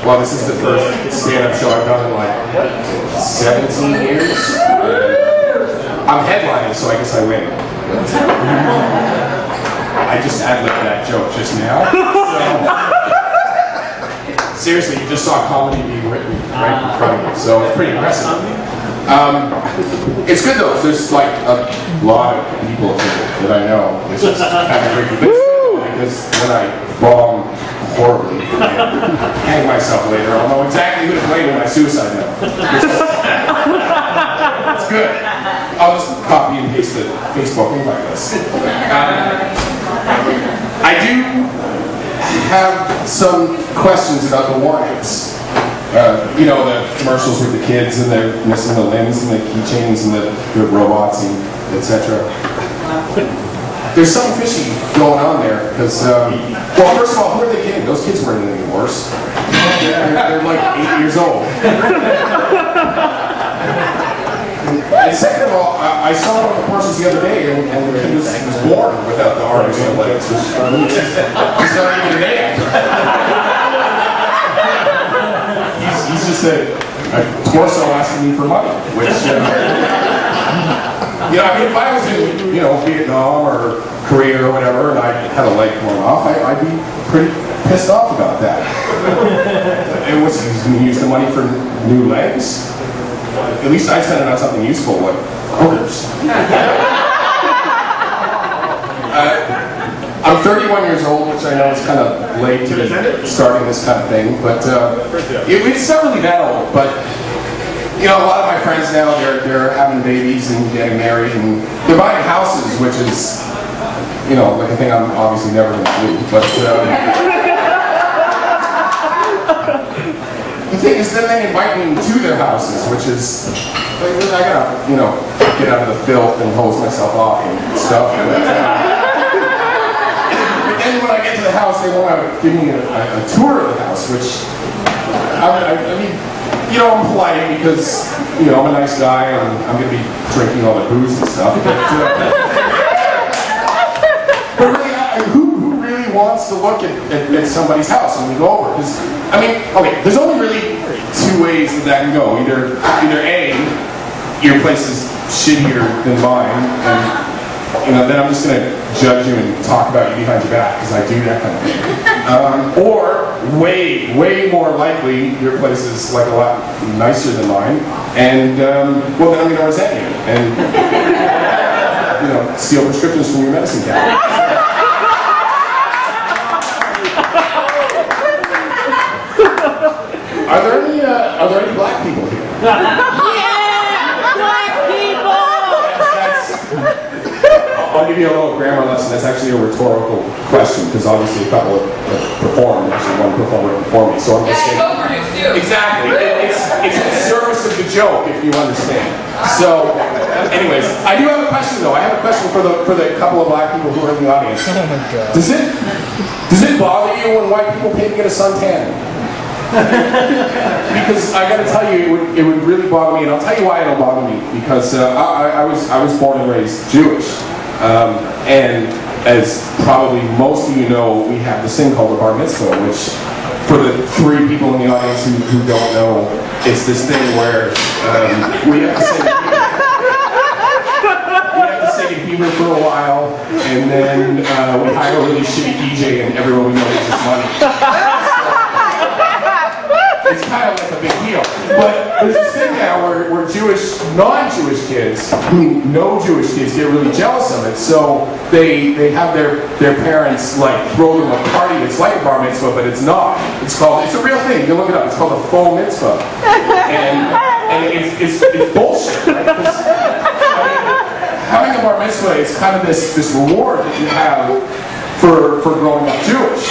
well, this is the first stand-up show I've done in like 17 years. I'm headlining, so I guess I win. I just ad-libbed that joke just now. So, seriously, you just saw comedy being written right in front of you, so it's pretty impressive. It's good though. There's like a lot of people that I know. It's just having a great because when I bomb horribly and hang myself later, I'll know exactly who to blame in my suicide note. It's good. I'll just copy and paste the Facebook invite list. I do have some questions about the warnings. You know, the commercials with the kids and they're missing the limbs and the keychains and the robots and etc. There's something fishy going on there because, well, first of all, who are they kidding? Those kids weren't any worse. They're like 8 years old. And second of all, I saw one of the commercials the other day and he was born without the arms and legs. He's not even an actor. He's just a torso asking me for money, which, you know, I mean, if I was in, you know, Vietnam or Korea or whatever, and I had a leg torn off, I'd be pretty pissed off about that. And what's he's going to use the money for new legs? At least I'd spend it on something useful, like hookers. I'm 31 years old, which I know is kind of late to be starting this kind of thing, but it's not really that old. But you know, a lot of my friends now, they're having babies and getting married, and they're buying houses, which is, you know, like a thing I'm obviously never going to do. But the thing is, then they invite me to their houses, which is, I gotta, you know, get out of the filth and hose myself off and stuff. But then when I get to the house, they want to give me a tour of the house, which, I mean, you know, I'm polite because, you know, I'm a nice guy and I'm going to be drinking all the booze and stuff. But really, who really wants to look at somebody's house when we go over? Because, I mean, okay, there's only really two ways that can go. Either A, your place is shittier than mine, and, you know, then I'm just going to judge you and talk about you behind your back, because I do that kind of thing. Or, way more likely, your place is like a lot nicer than mine, and, well, then I'm going to resent you, and, you know, steal prescriptions from your medicine cabinet. Are there any black people here? I'll give you a little grammar lesson. That's actually a rhetorical question, because obviously a couple have performed. Actually, one performer before me, so I'm just saying. Exactly. It's the service of the joke, if you understand. So, anyways, I do have a question though. I have a question for the couple of black people who are in the audience. Oh my God. Does it bother you when white people pay to get a suntan? Because I got to tell you, it would really bother me, and I'll tell you why it'll bother me. Because I was born and raised Jewish. And as probably most of you know, we have this thing called the bar mitzvah, which, for the 3 people in the audience who don't know, it's this thing where we have to sing in Hebrew for a while, and then we hire a really shitty DJ, and everyone we know gives us money. It's kind of like a big deal. But there's this thing now where Jewish, non-Jewish kids who know Jewish kids get really jealous of it. So they have their parents like throw them a party. It's like a bar mitzvah, but it's not. It's a real thing. You can look it up. It's called a faux mitzvah. And it's bullshit, right? I mean, having a bar mitzvah is kind of this reward that you have for growing up Jewish.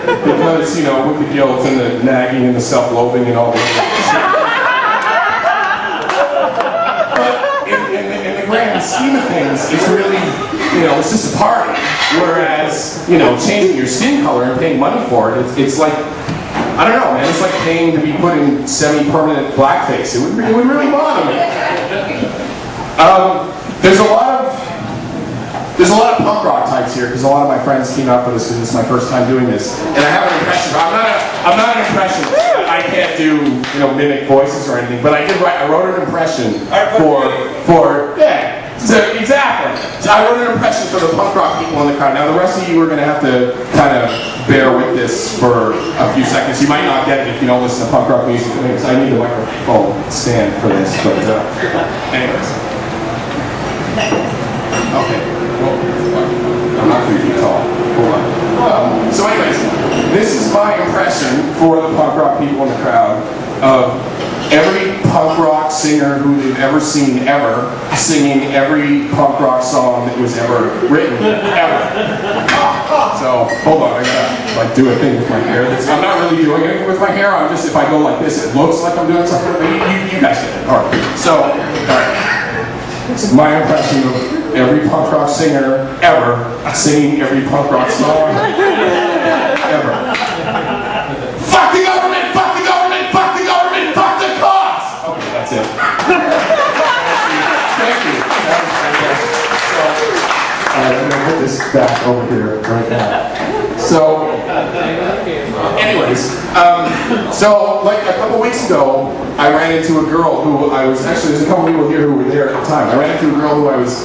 Because, you know, with the guilt and the nagging and the self-loathing and all that. But in the grand scheme of things, it's really, you know, it's just a party. Whereas, you know, changing your skin color and paying money for it, it's like, I don't know, man, it's like paying to be put in semi-permanent blackface. It would really bother me. There's a lot of punk rock types here, because a lot of my friends came out for this because it's my first time doing this. And I have an impression, I'm can't do, you know, mimic voices or anything, but I did write, I wrote an impression yeah, so exactly. So I wrote an impression for the punk rock people in the crowd. Now the rest of you are going to have to kind of bear with this for a few seconds. You might not get it if you don't listen to punk rock music. I need a microphone stand for this, but anyways. Okay. Well, I'm not 3 feet tall. Hold on. So anyways, this is my impression for the punk rock people in the crowd of every punk rock singer who they've ever seen ever singing every punk rock song that was ever written ever. So hold on, I gotta like do a thing with my hair. I'm not really doing anything with my hair. I'm just, if I go like this, it looks like I'm doing something. You guys get it. All right. So, all right. It's my impression of every punk rock singer ever singing every punk rock song ever. Fuck the government! Fuck the government! Fuck the government! Fuck the cops! Okay, that's it. Thank you. That was fantastic. So, I'm gonna put this back over here right now. So, anyways, so like a couple weeks ago, I ran into a girl who I was, actually there's a couple people here who were there at the time. I ran into a girl who I was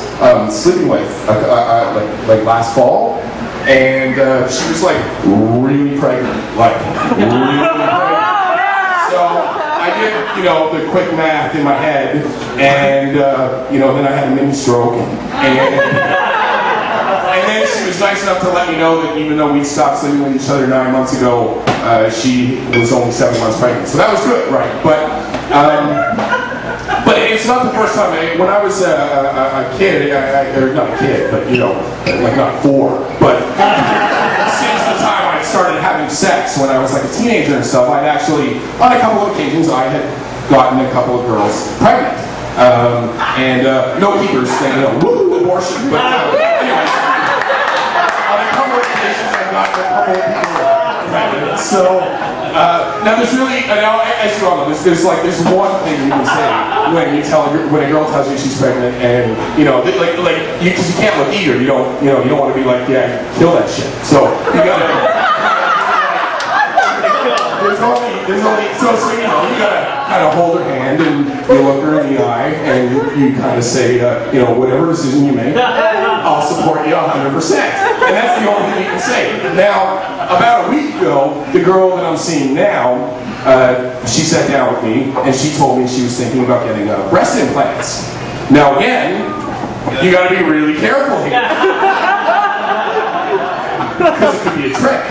sleeping with like last fall, and she was like really pregnant, like really pregnant. So I did, you know, the quick math in my head, and you know, then I had a mini stroke, and then she was nice enough to let me know that even though we stopped sleeping with each other 9 months ago, she was only 7 months pregnant. So that was good, right? But it's not the first time. When I was a kid, or not a kid, but you know, like not 4, but since the time I started having sex when I was like a teenager and stuff, I'd actually, on a couple of occasions, I had gotten a couple of girls pregnant. And no keepers saying, you know, woo, abortion, but anyways, on a couple of occasions I got a couple of people pregnant. So, now there's really, now as you all know, there's one thing you can say when you when a girl tells you she's pregnant, and you know, because you can't look eager, you don't want to be like, yeah, kill that shit. So you gotta. There's only, so you know, you gotta kind of hold her hand and you look her in the eye and you kind of say, you know, whatever decision you make, I'll support you 100%. And that's the only thing you can say. Now, about a week ago, the girl that I'm seeing now, she sat down with me and she told me she was thinking about getting breast implants. Now again, you gotta be really careful here. Because it could be a trick.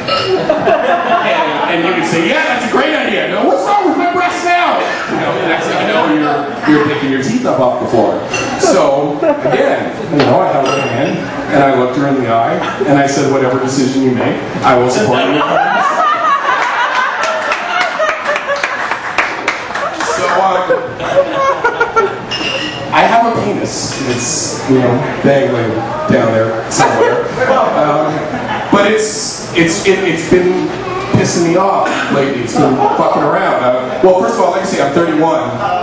And you can say, yeah, that's a great idea. No, what's wrong with my breast now? You know, the next thing you know, you're picking your teeth up off the floor. So, again, you know, I held her hand, and I looked her in the eye, and I said, whatever decision you make, I will support you. So, I have a penis. It's, you know, dangling down there somewhere. But it's been pissing me off lately. It's been fucking around. Well, first of all, like I say, I'm 31,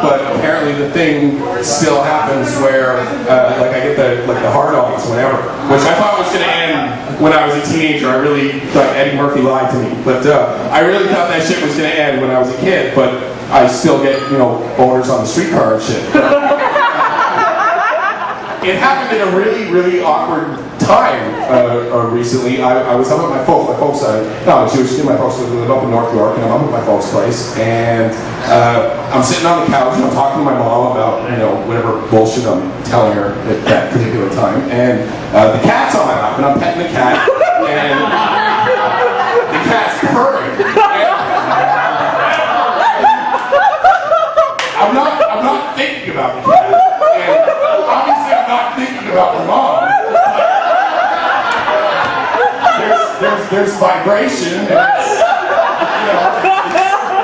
but apparently the thing still happens where, like, I get the hard-ons whenever, which I thought was going to end when I was a teenager. I really thought Eddie Murphy lied to me, but I really thought that shit was going to end when I was a kid. But I still get, you know, boners on the streetcar and shit. It happened in a really, really awkward time recently. I was up at my folks. My folks, no, Jewish. My folks live up in North York, and I'm up at my folks' place. And I'm sitting on the couch, and I'm talking to my mom about, you know, whatever bullshit I'm telling her at that particular time. And the cat's on my lap, and I'm petting the cat, and the cat's purring. I'm not thinking about the cat. Obviously, I'm not thinking about my mom. There's vibration, and it's, you know,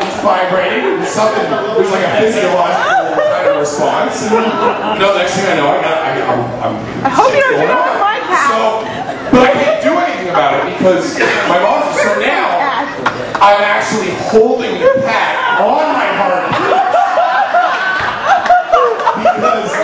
it's vibrating. There's something. There's like a physiological kind of response. And, you know, next thing I know, I hope you don't do that with my cat. So, but I can't do anything about it because my mom's. So now, I'm actually holding the cat on my heart because.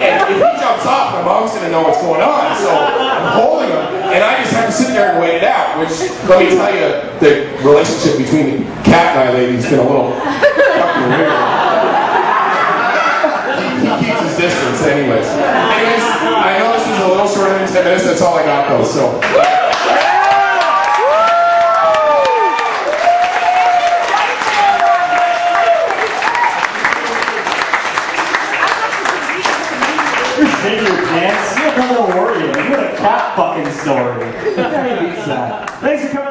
And if he jumps pops off, my mom's gonna know what's going on. So I'm holding him, and I just have to sit there and wait it out. Which, let me tell you, the relationship between the cat and I lady's been a little fucking weird. He keeps his distance, anyways. I know this is a little shorter than 10 minutes. That's all I got, though. So. Take your pants. You have a little worry. You had a cat fucking story. Thanks for coming.